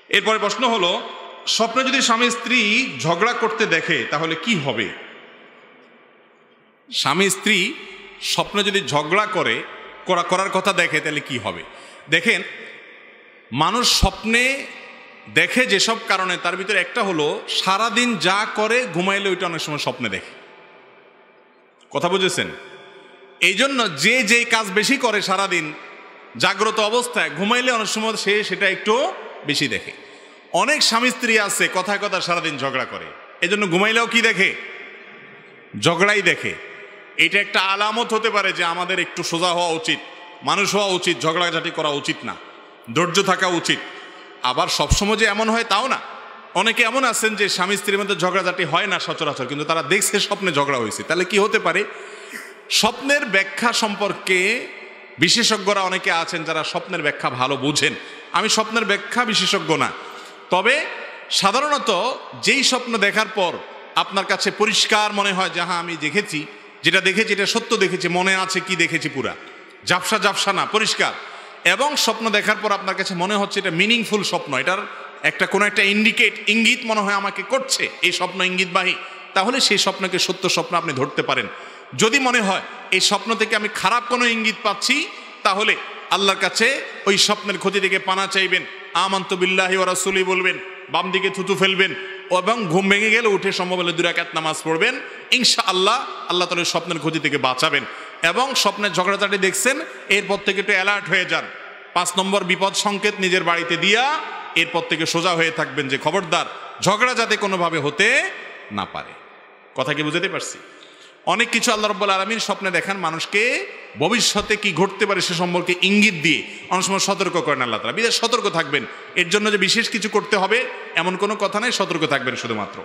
এরপরে প্রশ্ন হলো, স্বপ্নে যদি স্বামী স্ত্রী ঝগড়া করতে দেখে তাহলে কি হবে? স্বামী স্ত্রী স্বপ্নে যদি ঝগড়া করার কথা দেখে তাহলে কি হবে? দেখেন, মানুষ স্বপ্নে দেখে যেসব কারণে, তার ভিতরে একটা হলো সারাদিন যা করে ঘুমাইলে ওইটা অনেক সময় স্বপ্নে দেখে। কথা বুঝেছেন? এই জন্য যে যেই কাজ বেশি করে সারাদিন জাগ্রত অবস্থায়, ঘুমাইলে অনেক সময় সে সেটা একটু বেশি দেখে। অনেক স্বামী স্ত্রী আছে কথায় কথা সারাদিন ঝগড়া করে, এই জন্য ঘুমাইলেও কি দেখে? ঝগড়াই দেখে। এটা একটা আলামত হতে পারে যে আমাদের একটু সোজা হওয়া উচিত, মানুষ হওয়া উচিত, ঝগড়াঝাটি করা উচিত না, ধৈর্য থাকা উচিত। আবার সবসময় যে এমন হয় তাও না। অনেকে এমন আছেন যে স্বামী স্ত্রীর মধ্যে ঝগড়াঝাটি হয় না সচরাচর, কিন্তু তারা দেখছে স্বপ্নে ঝগড়া হয়েছে। তাহলে কি হতে পারে? স্বপ্নের ব্যাখ্যা সম্পর্কে বিশেষজ্ঞরা অনেকে আছেন যারা স্বপ্নের ব্যাখ্যা ভালো বুঝেন। আমি স্বপ্নের ব্যাখ্যা বিশেষজ্ঞ না, তবে সাধারণত যেই স্বপ্ন দেখার পর আপনার কাছে পরিষ্কার মনে হয় যে হ্যাঁ আমি দেখেছি, যেটা দেখেছি এটা সত্য দেখেছি, মনে আছে কি দেখেছি, পুরা ঝাপসা ঝাপসা না, পরিষ্কার, এবং স্বপ্ন দেখার পর আপনার কাছে মনে হচ্ছে এটা মিনিংফুল স্বপ্ন, এটার একটা কোনো একটা ইঙ্গিত মনে হয় আমাকে করছে, এই স্বপ্ন ইঙ্গিতবাহী, তাহলে সেই স্বপ্নকে সত্য স্বপ্ন আপনি ধরতে পারেন। যদি মনে হয় এই স্বপ্ন থেকে আমি খারাপ কোনো ইঙ্গিত পাচ্ছি, তাহলে আল্লাহর কাছে ওই স্বপ্নের ক্ষতি থেকে পানা চাইবেন, আমানতু বিল্লাহি ওয়া রাসূলি বলবেন, বাম দিকে থুতু ফেলবেন, এবং ঘুম ভেঙে গেলে উঠে সম্ভব হলে 2 রাকাত নামাজ পড়বেন। ইনশাআল্লাহ আল্লাহ তাআলা স্বপ্নের ক্ষতি থেকে বাঁচাবেন। এবং স্বপ্নের ঝগড়াঝাটি দেখছেন, এরপর থেকে একটু অ্যালার্ট হয়ে যান। 5 নম্বর বিপদ সংকেত নিজের বাড়িতে দিয়া এরপর থেকে সোজা হয়ে থাকবেন যে খবরদার ঝগড়া যাতে কোনোভাবে হতে না পারে। কথা কি বুঝাতে পারছি? অনেক কিছু আল্লাহ রাব্বুল আলামিন স্বপ্নে দেখান মানুষকে, ভবিষ্যতে কি ঘটতে পারে সে সম্পর্কে ইঙ্গিত দিয়ে অনেক সময় সতর্ক করেন আল্লাহ তাআলা। বিশেষ সতর্ক থাকবেন, এর জন্য যে বিশেষ কিছু করতে হবে এমন কোনো কথা নাই, সতর্ক থাকবেন শুধুমাত্র।